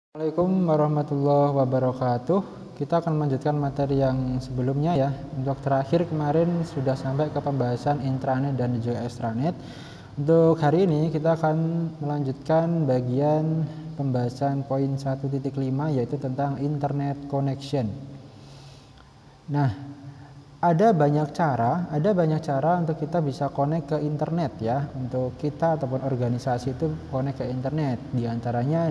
Assalamualaikum warahmatullahi wabarakatuh. Kita akan melanjutkan materi yang sebelumnya ya. Untuk terakhir kemarin sudah sampai ke pembahasan intranet dan juga extranet. Untuk hari ini kita akan melanjutkan bagian pembahasan poin 1.5 yaitu tentang internet connection. Nah, ada banyak cara untuk kita bisa connect ke internet ya. Untuk kita ataupun organisasi itu connect ke internet. Di antaranya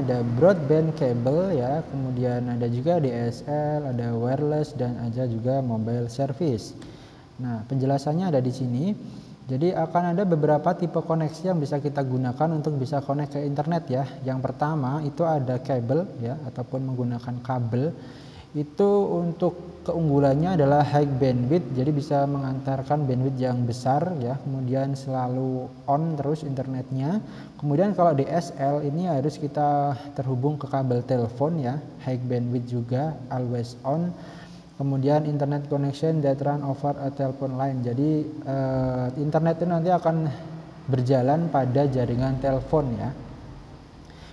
ada broadband cable ya, kemudian ada juga DSL, ada wireless dan ada juga mobile service. Nah, penjelasannya ada di sini. Jadi akan ada beberapa tipe koneksi yang bisa kita gunakan untuk bisa connect ke internet ya. Yang pertama itu ada kabel ya ataupun menggunakan kabel. Itu untuk keunggulannya adalah high bandwidth, jadi bisa mengantarkan bandwidth yang besar ya, kemudian selalu on terus internetnya. Kemudian kalau DSL ini harus kita terhubung ke kabel telepon ya, high bandwidth juga, always on. Kemudian internet connection that run over a telephone line, jadi internet itu nanti akan berjalan pada jaringan telepon ya.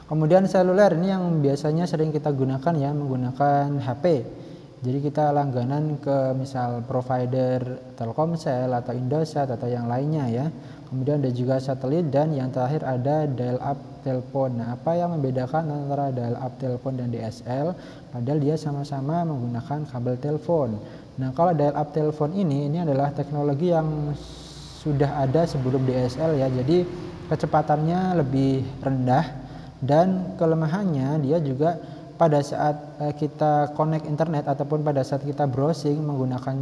Kemudian seluler ini yang biasanya sering kita gunakan ya, menggunakan HP. Jadi kita langganan ke misal provider Telkomsel atau Indosat atau yang lainnya ya. Kemudian ada juga satelit dan yang terakhir ada dial up telepon. Nah, apa yang membedakan antara dial up telepon dan DSL? Padahal dia sama-sama menggunakan kabel telepon. Nah, kalau dial up telepon ini adalah teknologi yang sudah ada sebelum DSL ya. Jadi kecepatannya lebih rendah. Dan kelemahannya dia juga pada saat kita connect internet ataupun pada saat kita browsing menggunakan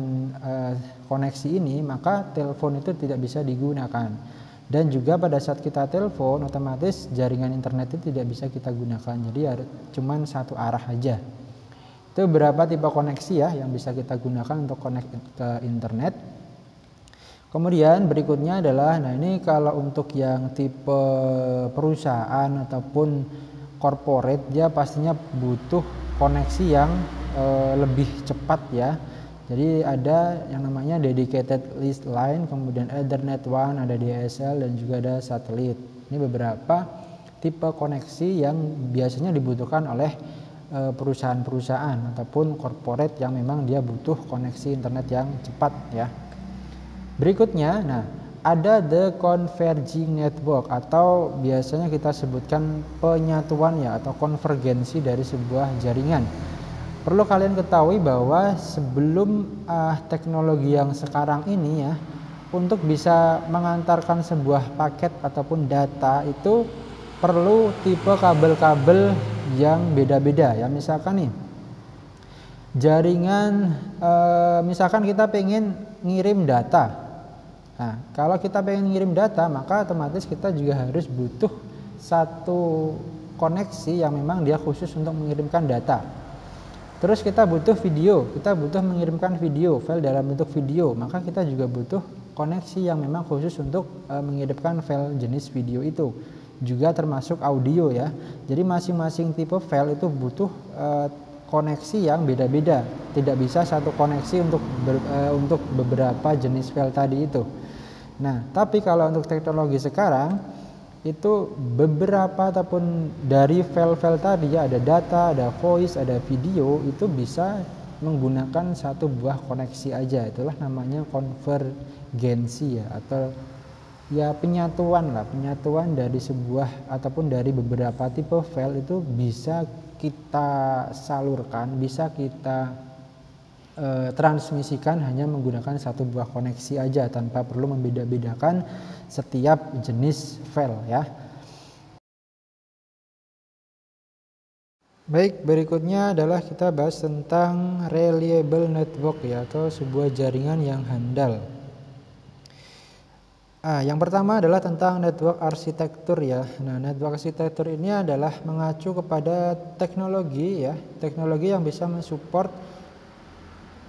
koneksi ini, maka telepon itu tidak bisa digunakan. Dan juga pada saat kita telepon otomatis jaringan internet itu tidak bisa kita gunakan. Jadi cuma satu arah aja. Itu beberapa tipe koneksi ya yang bisa kita gunakan untuk connect ke internet. Kemudian berikutnya adalah, nah ini kalau untuk yang tipe perusahaan ataupun corporate dia pastinya butuh koneksi yang lebih cepat ya. Jadi ada yang namanya dedicated list line, kemudian Ethernet WAN, ada DSL dan juga ada satelit. Ini beberapa tipe koneksi yang biasanya dibutuhkan oleh perusahaan-perusahaan ataupun corporate yang memang dia butuh koneksi internet yang cepat ya. Berikutnya, nah ada the converging network atau biasanya kita sebutkan penyatuan ya atau konvergensi dari sebuah jaringan. Perlu kalian ketahui bahwa sebelum teknologi yang sekarang ini ya, untuk bisa mengantarkan sebuah paket ataupun data itu perlu tipe kabel-kabel yang beda-beda ya. Misalkan nih jaringan misalkan kita pengen ngirim data. Nah, kalau kita pengen ngirim data, maka otomatis kita juga harus butuh satu koneksi yang memang dia khusus untuk mengirimkan data. Terus kita butuh video, kita butuh mengirimkan video, file dalam bentuk video, maka kita juga butuh koneksi yang memang khusus untuk mengirimkan file jenis video itu. Juga termasuk audio ya. Jadi masing-masing tipe file itu butuh koneksi yang beda-beda. Tidak bisa satu koneksi untuk beberapa jenis file tadi itu. Nah, tapi kalau untuk teknologi sekarang itu beberapa ataupun dari file-file tadi ya, ada data, ada voice, ada video, itu bisa menggunakan satu buah koneksi aja. Itulah namanya konvergensi ya, atau ya penyatuan dari sebuah ataupun dari beberapa tipe file itu bisa kita salurkan, bisa kita transmisikan hanya menggunakan satu buah koneksi aja tanpa perlu membeda-bedakan setiap jenis file ya. Baik, berikutnya adalah kita bahas tentang reliable network ya, atau sebuah jaringan yang handal. Yang pertama adalah tentang network arsitektur ya. Nah, network arsitektur ini adalah mengacu kepada teknologi ya, teknologi yang bisa mensupport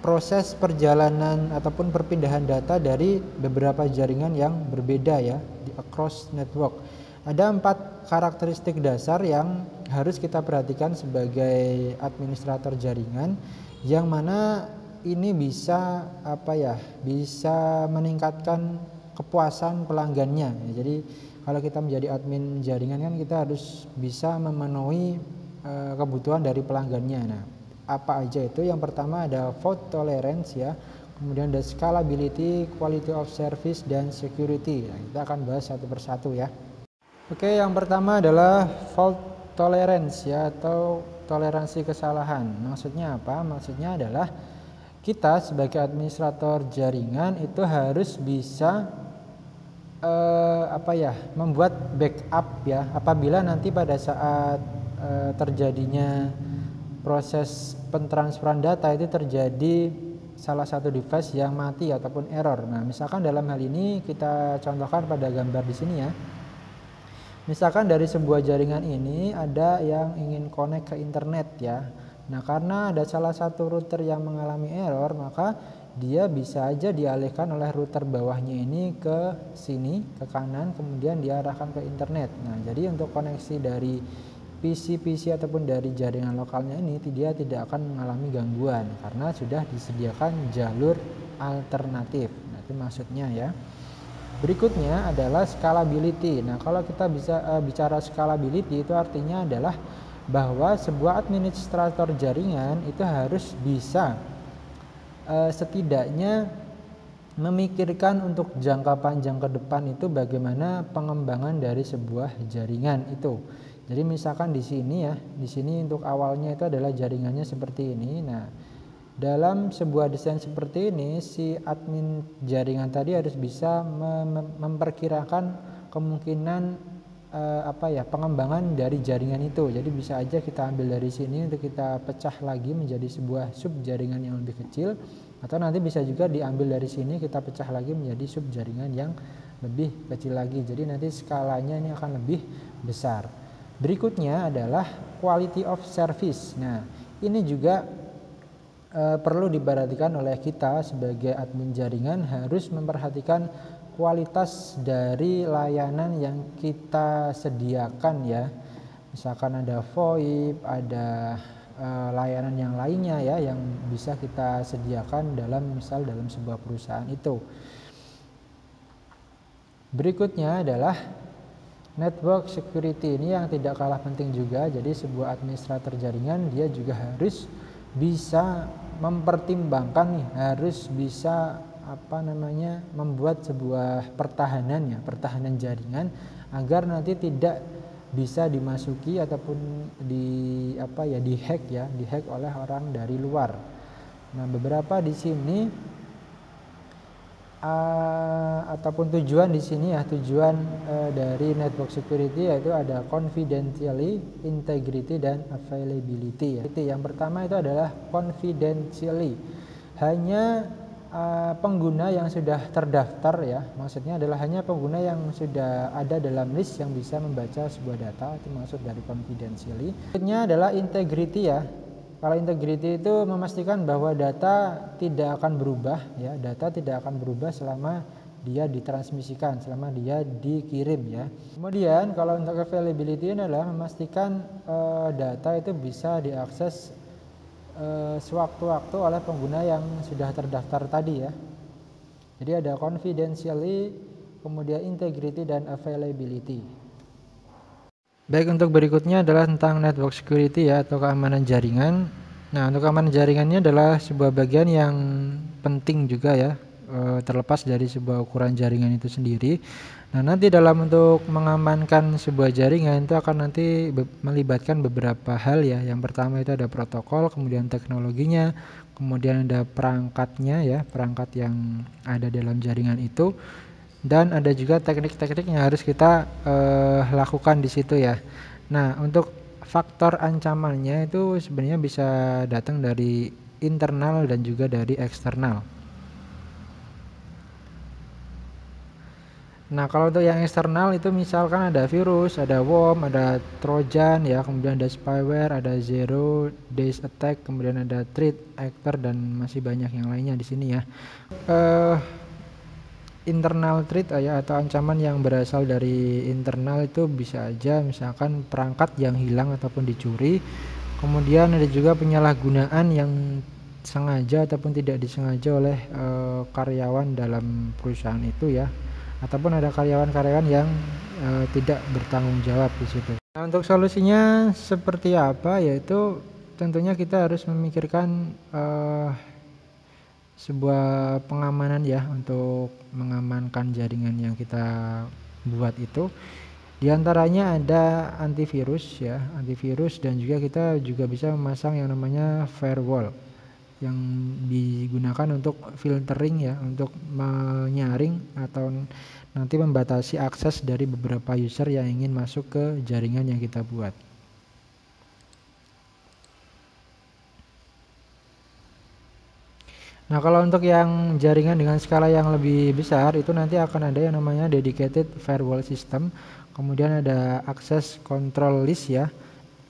proses perjalanan ataupun perpindahan data dari beberapa jaringan yang berbeda ya, di across network. Ada 4 karakteristik dasar yang harus kita perhatikan sebagai administrator jaringan, yang mana ini bisa bisa meningkatkan kepuasan pelanggannya. Jadi kalau kita menjadi admin jaringan kan kita harus bisa memenuhi kebutuhan dari pelanggannya. Nah, apa aja itu? Yang pertama ada fault tolerance ya, kemudian ada scalability, quality of service, dan security. Nah, kita akan bahas satu persatu ya. Oke, yang pertama adalah fault tolerance ya, atau toleransi kesalahan. Maksudnya apa? Maksudnya adalah kita sebagai administrator jaringan itu harus bisa membuat backup ya, apabila nanti pada saat terjadinya proses pentransferan data itu terjadi salah satu device yang mati ataupun error. Nah, misalkan dalam hal ini kita contohkan pada gambar di sini ya. Misalkan dari sebuah jaringan ini ada yang ingin connect ke internet ya. Nah, karena ada salah satu router yang mengalami error, maka dia bisa aja dialihkan oleh router bawahnya ini ke sini, ke kanan, kemudian diarahkan ke internet. Nah, jadi untuk koneksi dari PC ataupun dari jaringan lokalnya ini dia tidak akan mengalami gangguan karena sudah disediakan jalur alternatif. Nah, itu maksudnya ya. Berikutnya adalah scalability. Nah, kalau kita bisa bicara scalability itu artinya adalah bahwa sebuah administrator jaringan itu harus bisa setidaknya memikirkan untuk jangka panjang ke depan itu bagaimana pengembangan dari sebuah jaringan itu. Jadi misalkan di sini ya, di sini untuk awalnya itu adalah jaringannya seperti ini. Nah, dalam sebuah desain seperti ini si admin jaringan tadi harus bisa memperkirakan kemungkinan pengembangan dari jaringan itu. Jadi bisa aja kita ambil dari sini untuk kita pecah lagi menjadi sebuah sub jaringan yang lebih kecil, atau nanti bisa juga diambil dari sini kita pecah lagi menjadi sub jaringan yang lebih kecil lagi. Jadi nanti skalanya ini akan lebih besar. Berikutnya adalah quality of service. Nah, ini juga perlu diperhatikan oleh kita sebagai admin jaringan, harus memperhatikan kualitas dari layanan yang kita sediakan ya. Misalkan ada VoIP, ada layanan yang lainnya ya yang bisa kita sediakan dalam sebuah perusahaan itu. Berikutnya adalah network security. Ini yang tidak kalah penting juga. Jadi sebuah administrator jaringan dia juga harus bisa mempertimbangkan nih, harus bisa membuat sebuah pertahanan jaringan agar nanti tidak bisa dimasuki ataupun dihack oleh orang dari luar. Nah, beberapa di sini ataupun tujuan di sini ya, tujuan dari network security yaitu ada confidentiality, integrity, dan availability ya. Yang pertama itu adalah confidentiality. Hanya pengguna yang sudah terdaftar ya, maksudnya adalah hanya pengguna yang sudah ada dalam list yang bisa membaca sebuah data, itu maksud dari confidentiality. Berikutnya adalah integrity ya. Kalau integrity itu memastikan bahwa data tidak akan berubah ya, data tidak akan berubah selama dia ditransmisikan, selama dia dikirim ya. Kemudian kalau untuk availability adalah memastikan data itu bisa diakses sewaktu-waktu oleh pengguna yang sudah terdaftar tadi ya. Jadi ada confidentiality, kemudian integrity, dan availability. Baik, untuk berikutnya adalah tentang network security ya, atau keamanan jaringan. Nah, untuk keamanan jaringannya adalah sebuah bagian yang penting juga ya, terlepas dari sebuah ukuran jaringan itu sendiri. Nah, nanti dalam untuk mengamankan sebuah jaringan itu akan nanti melibatkan beberapa hal ya. Yang pertama itu ada protokol, kemudian teknologinya, kemudian ada perangkatnya ya, perangkat yang ada dalam jaringan itu. Dan ada juga teknik-teknik yang harus kita lakukan di situ ya. Nah, untuk faktor ancamannya itu sebenarnya bisa datang dari internal dan juga dari eksternal. Nah, kalau untuk yang eksternal itu misalkan ada virus, ada worm, ada trojan ya, kemudian ada spyware, ada zero days attack, kemudian ada threat actor, dan masih banyak yang lainnya di sini ya. Internal threat ya, atau ancaman yang berasal dari internal itu bisa aja misalkan perangkat yang hilang ataupun dicuri. Kemudian ada juga penyalahgunaan yang sengaja ataupun tidak disengaja oleh karyawan dalam perusahaan itu ya. ataupun ada karyawan-karyawan yang tidak bertanggung jawab di situ. Nah, untuk solusinya seperti apa? Yaitu tentunya kita harus memikirkan sebuah pengamanan ya untuk mengamankan jaringan yang kita buat itu. Di antaranya ada antivirus ya, antivirus, dan juga kita juga bisa memasang yang namanya firewall yang digunakan untuk filtering ya, untuk menyaring atau nanti membatasi akses dari beberapa user yang ingin masuk ke jaringan yang kita buat. Nah, kalau untuk yang jaringan dengan skala yang lebih besar itu nanti akan ada yang namanya dedicated firewall system, kemudian ada access control list ya,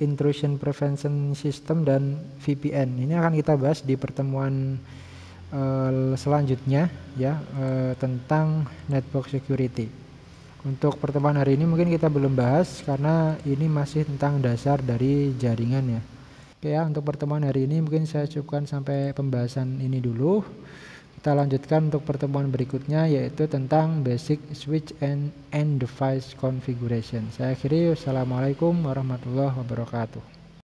intrusion prevention system, dan VPN. Ini akan kita bahas di pertemuan selanjutnya ya, tentang network security. Untuk pertemuan hari ini mungkin kita belum bahas karena ini masih tentang dasar dari jaringan ya. Oke ya, untuk pertemuan hari ini mungkin saya cukupkan sampai pembahasan ini dulu. Kita lanjutkan untuk pertemuan berikutnya yaitu tentang basic switch and device configuration. Saya akhiri, wassalamualaikum warahmatullahi wabarakatuh.